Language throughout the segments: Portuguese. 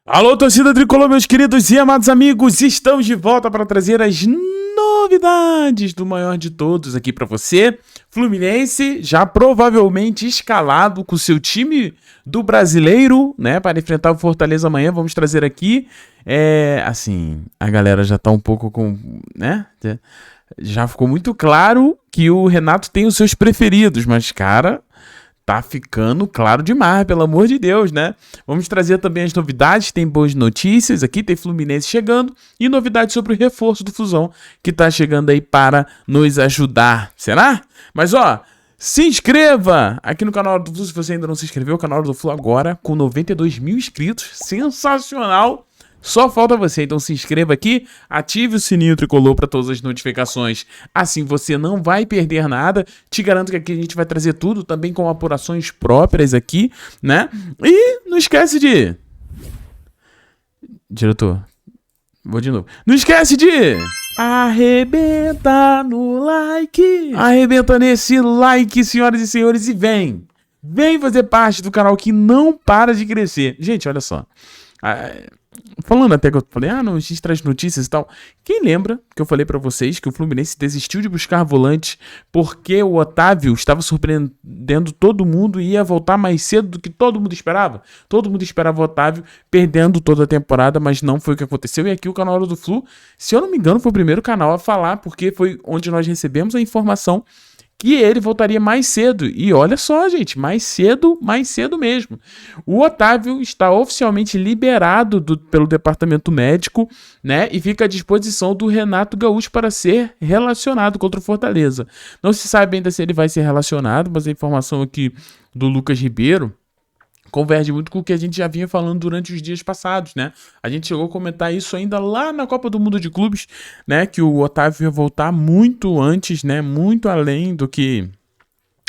Alô, torcida tricolor, meus queridos e amados amigos, estamos de volta para trazer as novidades do maior de todos aqui para você. Fluminense já provavelmente escalado com seu time do Brasileiro, né, para enfrentar o Fortaleza amanhã. Vamos trazer aqui, assim, a galera já tá um pouco com, né, já ficou muito claro que o Renato tem os seus preferidos, mas, cara, tá ficando claro demais, pelo amor de Deus, né? Vamos trazer também as novidades, tem boas notícias aqui, tem Fluminense chegando e novidades sobre o reforço do Flusão que tá chegando aí para nos ajudar, será? Mas ó, se inscreva aqui no canal do Flu, se você ainda não se inscreveu, o canal do Flu agora com 92 mil inscritos, sensacional! Só falta você, então se inscreva aqui, ative o sininho tricolor para todas as notificações, assim você não vai perder nada, te garanto que aqui a gente vai trazer tudo, também com apurações próprias aqui, né? E não esquece de... Diretor, vou de novo. Não esquece de... Arrebenta no like, arrebenta nesse like, senhoras e senhores, e vem fazer parte do canal que não para de crescer. Gente, olha só, falando até que eu falei, não, a gente traz notícias e tal. Quem lembra que eu falei pra vocês que o Fluminense desistiu de buscar volantes porque o Otávio estava surpreendendo todo mundo e ia voltar mais cedo do que todo mundo esperava? Todo mundo esperava o Otávio perdendo toda a temporada, mas não foi o que aconteceu. E aqui o canal do Flu, se eu não me engano, foi o primeiro canal a falar, porque foi onde nós recebemos a informação que ele voltaria mais cedo. E olha só, gente, mais cedo mesmo. O Otávio está oficialmente liberado pelo departamento médico, né? E fica à disposição do Renato Gaúcho para ser relacionado contra o Fortaleza. Não se sabe ainda se ele vai ser relacionado, mas a informação aqui do Lucas Ribeiro converge muito com o que a gente já vinha falando durante os dias passados, né? A gente chegou a comentar isso ainda lá na Copa do Mundo de Clubes, né? Que o Otávio ia voltar muito antes, né? Muito além do que...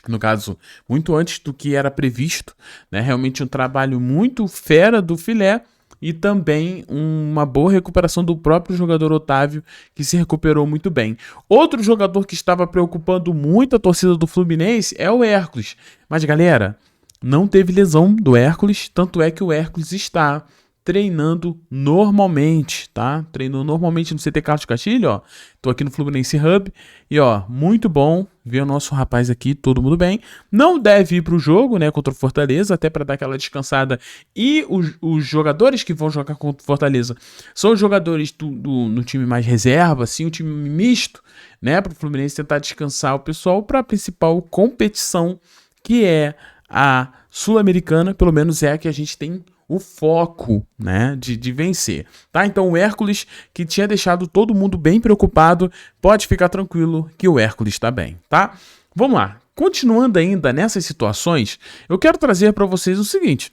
No caso, muito antes do que era previsto, né? Realmente um trabalho muito fera do filé e também uma boa recuperação do próprio jogador Otávio, que se recuperou muito bem. Outro jogador que estava preocupando muito a torcida do Fluminense é o Hércules. Mas, galera... não teve lesão do Hércules, tanto é que o Hércules está treinando normalmente, tá? Treinou normalmente no CT Carlos Castilho, ó. Tô aqui no Fluminense Hub e, ó, muito bom ver o nosso rapaz aqui, todo mundo bem. Não deve ir pro jogo, né, contra o Fortaleza, até para dar aquela descansada. E os jogadores que vão jogar contra o Fortaleza são os jogadores no time mais reserva, assim, um time misto, né, para o Fluminense tentar descansar o pessoal para a principal competição, que é a Sul-Americana, pelo menos é a que a gente tem o foco, né, de vencer, tá? Então o Hércules, que tinha deixado todo mundo bem preocupado, pode ficar tranquilo que o Hércules está bem, tá? Vamos lá, continuando ainda nessas situações, eu quero trazer para vocês o seguinte: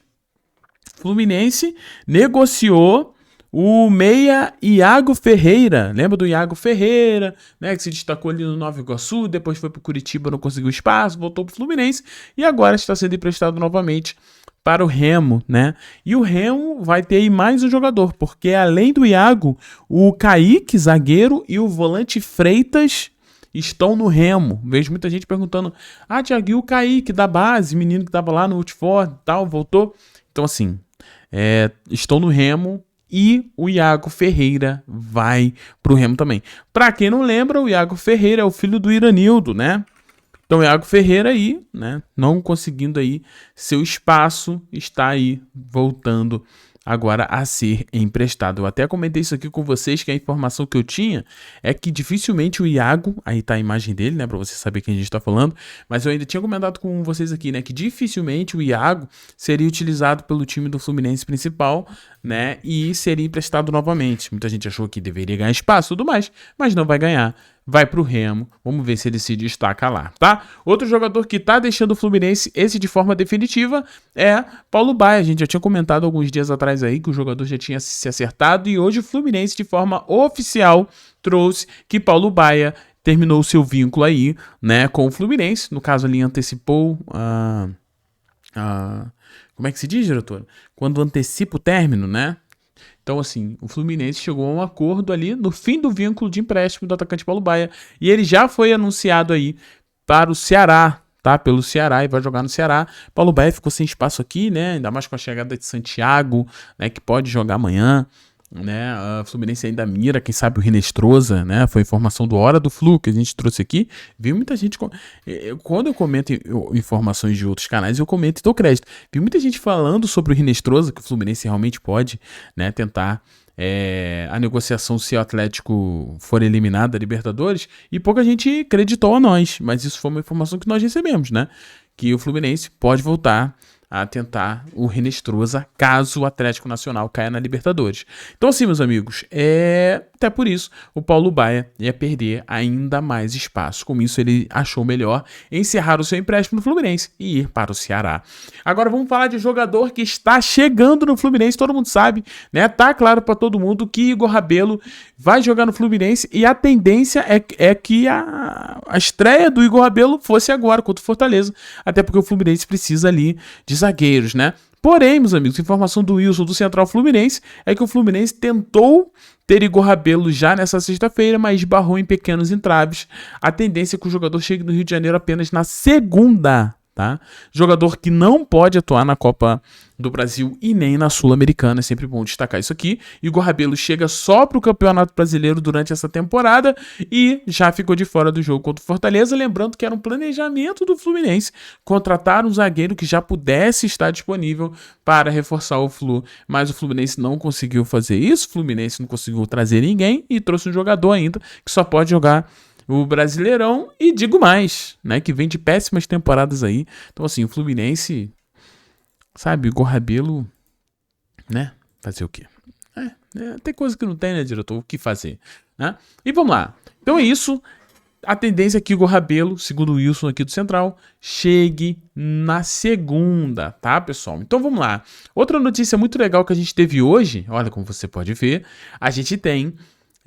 Fluminense negociou o meia Iago Ferreira, lembra do Iago Ferreira, né, que se destacou ali no Nova Iguaçu, depois foi para o Curitiba, não conseguiu espaço, voltou para o Fluminense e agora está sendo emprestado novamente para o Remo, né? E o Remo vai ter aí mais um jogador, porque além do Iago, o Kaique, zagueiro, e o volante Freitas estão no Remo. Vejo muita gente perguntando, Thiago, e o Kaique da base, menino que estava lá no Watford e tal, voltou? Então assim, estão no Remo. E o Iago Ferreira vai pro Remo também. Pra quem não lembra, o Iago Ferreira é o filho do Iranildo, né? Então o Iago Ferreira aí, né, não conseguindo aí seu espaço, está aí voltando agora a ser emprestado. Eu até comentei isso aqui com vocês, que a informação que eu tinha é que dificilmente o Iago, aí tá a imagem dele, né, pra você saber quem a gente tá falando, mas eu ainda tinha comentado com vocês aqui, né, que dificilmente o Iago seria utilizado pelo time do Fluminense principal, né, e seria emprestado novamente. Muita gente achou que deveria ganhar espaço e tudo mais, mas não vai ganhar. Vai pro Remo, vamos ver se ele se destaca lá, tá? Outro jogador que tá deixando o Fluminense, esse de forma definitiva, é Paulo Baia. A gente já tinha comentado alguns dias atrás aí que o jogador já tinha se acertado e hoje o Fluminense, de forma oficial, trouxe que Paulo Baia terminou o seu vínculo aí, né, com o Fluminense. No caso ali antecipou como é que se diz, diretor? Quando antecipa o término, né? Então, assim, o Fluminense chegou a um acordo ali no fim do vínculo de empréstimo do atacante Paulo Baia. E ele já foi anunciado aí para o Ceará, tá? Pelo Ceará e vai jogar no Ceará. Paulo Baier ficou sem espaço aqui, né? Ainda mais com a chegada de Santiago, né? Que pode jogar amanhã, né? A Fluminense ainda mira, quem sabe o Rinestrosa, né? Foi informação do Hora do Flu que a gente trouxe aqui. Vi muita gente. Quando eu comento informações de outros canais, eu comento e dou crédito. Vi muita gente falando sobre o Rinestrosa, que o Fluminense realmente pode, né? Tentar. A negociação se o Atlético for eliminado da Libertadores, e pouca gente acreditou a nós, mas isso foi uma informação que nós recebemos, né? Que o Fluminense pode voltar a tentar o Rinestrosa caso o Atlético Nacional caia na Libertadores. Então assim, meus amigos, até por isso o Paulo Baier ia perder ainda mais espaço. Com isso ele achou melhor encerrar o seu empréstimo no Fluminense e ir para o Ceará. Agora vamos falar de jogador que está chegando no Fluminense, todo mundo sabe, né? Tá claro para todo mundo que Igor Rabelo vai jogar no Fluminense e a tendência é que a estreia do Igor Rabelo fosse agora contra o Fortaleza, até porque o Fluminense precisa ali de zagueiros, né? Porém, meus amigos, informação do Wilson do Central Fluminense é que o Fluminense tentou ter Igor Rabelo já nessa sexta-feira, mas esbarrou em pequenos entraves. A tendência é que o jogador chegue no Rio de Janeiro apenas na segunda, tá? Jogador que não pode atuar na Copa do Brasil e nem na Sul-Americana, é sempre bom destacar isso aqui. Igor Rabelo chega só para o Campeonato Brasileiro durante essa temporada e já ficou de fora do jogo contra o Fortaleza, lembrando que era um planejamento do Fluminense contratar um zagueiro que já pudesse estar disponível para reforçar o Flu, mas o Fluminense não conseguiu fazer isso, o Fluminense não conseguiu trazer ninguém e trouxe um jogador ainda que só pode jogar o Brasileirão, e digo mais, né, que vem de péssimas temporadas aí. Então assim, o Fluminense, sabe, Igor Rabelo, né, fazer o quê? Tem coisa que não tem, né, diretor, o que fazer, né? E vamos lá, então é isso, a tendência é que o Igor Rabelo, segundo o Wilson aqui do Central, chegue na segunda, tá, pessoal? Então vamos lá, outra notícia muito legal que a gente teve hoje, olha como você pode ver, a gente tem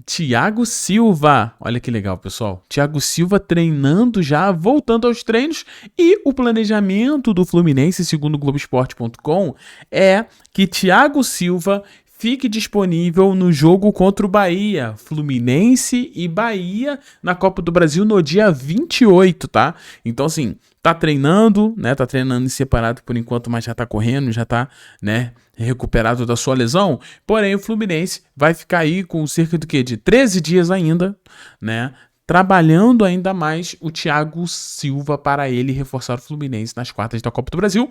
Thiago Silva, olha que legal, pessoal. Thiago Silva treinando já, voltando aos treinos, e o planejamento do Fluminense, segundo o Globoesporte.com, é que Thiago Silva fique disponível no jogo contra o Bahia, Fluminense e Bahia na Copa do Brasil no dia 28, tá? Então assim, tá treinando, né? Tá treinando em separado por enquanto, mas já tá correndo, já tá, né, recuperado da sua lesão. Porém, o Fluminense vai ficar aí com cerca de 13 dias ainda, né? Trabalhando ainda mais o Thiago Silva para ele reforçar o Fluminense nas quartas da Copa do Brasil.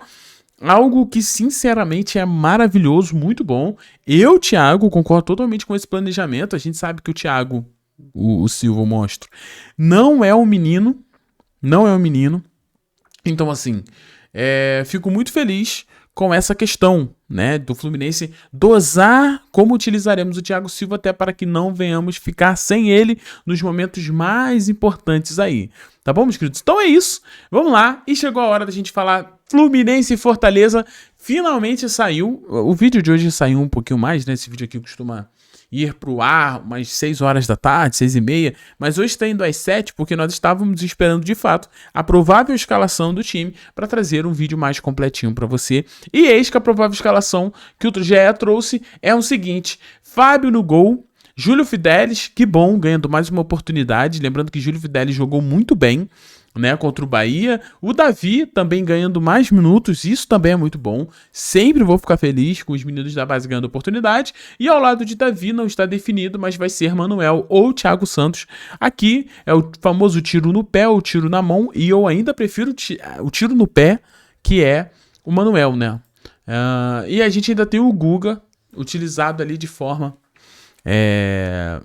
Algo que, sinceramente, é maravilhoso, muito bom. Eu, Thiago, concordo totalmente com esse planejamento. A gente sabe que o Thiago, o Silva, o monstro, não é um menino. Não é um menino. Então, assim, fico muito feliz com essa questão, né, do Fluminense dosar como utilizaremos o Thiago Silva, até para que não venhamos ficar sem ele nos momentos mais importantes aí. Tá bom, meus queridos? Então é isso. Vamos lá. E chegou a hora da gente falar Fluminense e Fortaleza. Finalmente saiu. O vídeo de hoje saiu um pouquinho mais, né? Esse vídeo aqui costuma ir pro ar umas 6 horas da tarde, 6h30, mas hoje está indo às 7 porque nós estávamos esperando de fato a provável escalação do time para trazer um vídeo mais completinho para você. E eis que a provável escalação que o GE trouxe é o seguinte: Fábio no gol, Júlio Fidelis, que bom, ganhando mais uma oportunidade, lembrando que Júlio Fidelis jogou muito bem, né, contra o Bahia. O Davi também ganhando mais minutos, isso também é muito bom. Sempre vou ficar feliz com os meninos da base ganhando oportunidade. E ao lado de Davi não está definido, mas vai ser Manuel ou Thiago Santos. Aqui é o famoso tiro no pé ou tiro na mão, e eu ainda prefiro o tiro no pé, que é o Manuel, né? E a gente ainda tem o Guga, utilizado ali de forma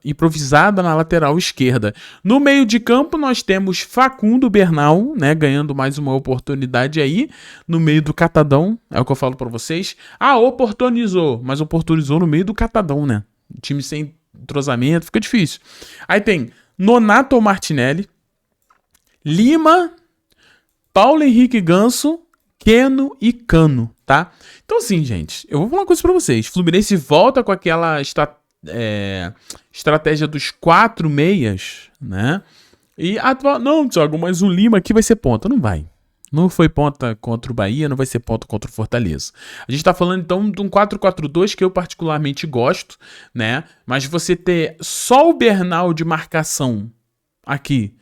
improvisada na lateral esquerda. No meio de campo nós temos Facundo Bernal, né, ganhando mais uma oportunidade aí no meio do catadão, é o que eu falo pra vocês. Oportunizou, mas oportunizou no meio do catadão, né? Time sem entrosamento, fica difícil. Aí tem Nonato Martinelli, Lima, Paulo Henrique Ganso, Keno e Cano, tá? Então assim, gente, eu vou falar uma coisa pra vocês. Fluminense volta com aquela estratégia dos 4 meias, né? E não, Thiago, mas o Lima aqui vai ser ponta. Não vai. Não foi ponta contra o Bahia, não vai ser ponta contra o Fortaleza. A gente tá falando então de um 4-4-2 que eu particularmente gosto, né? Mas você ter só o Bernal de marcação aqui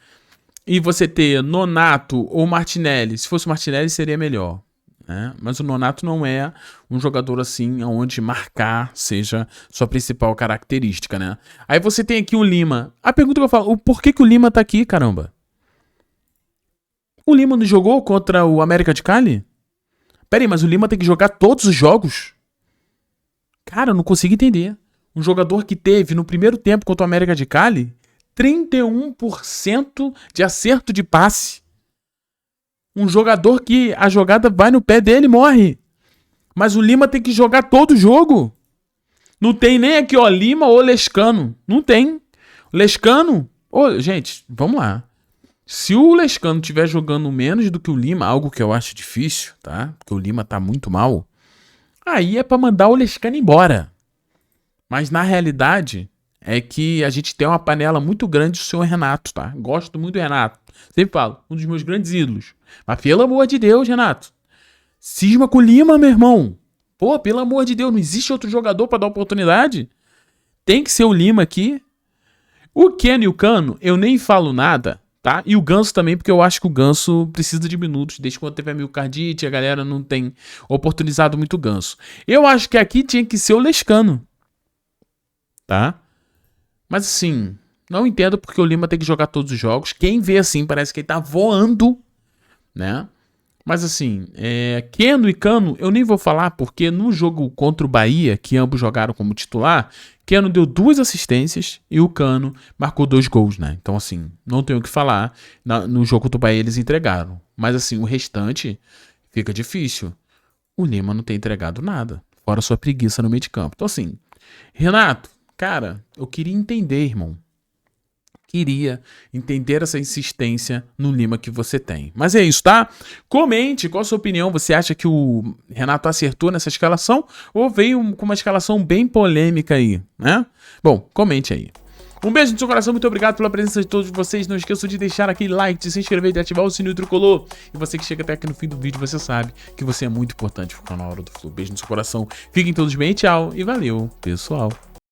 e você ter Nonato ou Martinelli. Se fosse o Martinelli, seria melhor. Né? Mas o Nonato não é um jogador assim, onde marcar seja sua principal característica, né? Aí você tem aqui o Lima. A pergunta que eu falo, por que o Lima tá aqui, caramba? O Lima não jogou contra o América de Cali? Pera aí, mas o Lima tem que jogar todos os jogos? Cara, eu não consigo entender. Um jogador que teve no primeiro tempo contra o América de Cali 31% de acerto de passe. Um jogador que a jogada vai no pé dele e morre. Mas o Lima tem que jogar todo o jogo. Não tem nem aqui, ó, Lima ou Lescano. Não tem. Lescano... gente, vamos lá. Se o Lescano estiver jogando menos do que o Lima, algo que eu acho difícil, tá? Porque o Lima tá muito mal. Aí é pra mandar o Lescano embora. Mas na realidade é que a gente tem uma panela muito grande do senhor Renato, tá? Gosto muito do Renato. Sempre falo, um dos meus grandes ídolos. Mas pelo amor de Deus, Renato. Cisma com o Lima, meu irmão. Pô, pelo amor de Deus, não existe outro jogador pra dar oportunidade? Tem que ser o Lima aqui. O Keno e o Cano, eu nem falo nada, tá? E o Ganso também, porque eu acho que o Ganso precisa de minutos. Desde quando teve a miocardite, a galera não tem oportunizado muito o Ganso. Eu acho que aqui tinha que ser o Lescano. Tá? Mas assim, não entendo porque o Lima tem que jogar todos os jogos. Quem vê assim, parece que ele tá voando, né? Mas assim, Keno e Cano, eu nem vou falar porque no jogo contra o Bahia, que ambos jogaram como titular, Keno deu 2 assistências e o Cano marcou 2 gols, né? Então assim, não tenho o que falar. No jogo do Bahia eles entregaram. Mas assim, o restante fica difícil. O Lima não tem entregado nada, fora sua preguiça no meio de campo. Então assim, Renato, cara, eu queria entender, irmão. Queria entender essa insistência no Lima que você tem. Mas é isso, tá? Comente qual a sua opinião. Você acha que o Renato acertou nessa escalação ou veio com uma escalação bem polêmica aí, né? Bom, comente aí. Um beijo no seu coração, muito obrigado pela presença de todos vocês. Não esqueça de deixar aquele like, de se inscrever e de ativar o sininho tricolor. E você que chega até aqui no fim do vídeo, você sabe que você é muito importante pro canal Hora do Flu. Beijo no seu coração. Fiquem todos bem, tchau e valeu, pessoal.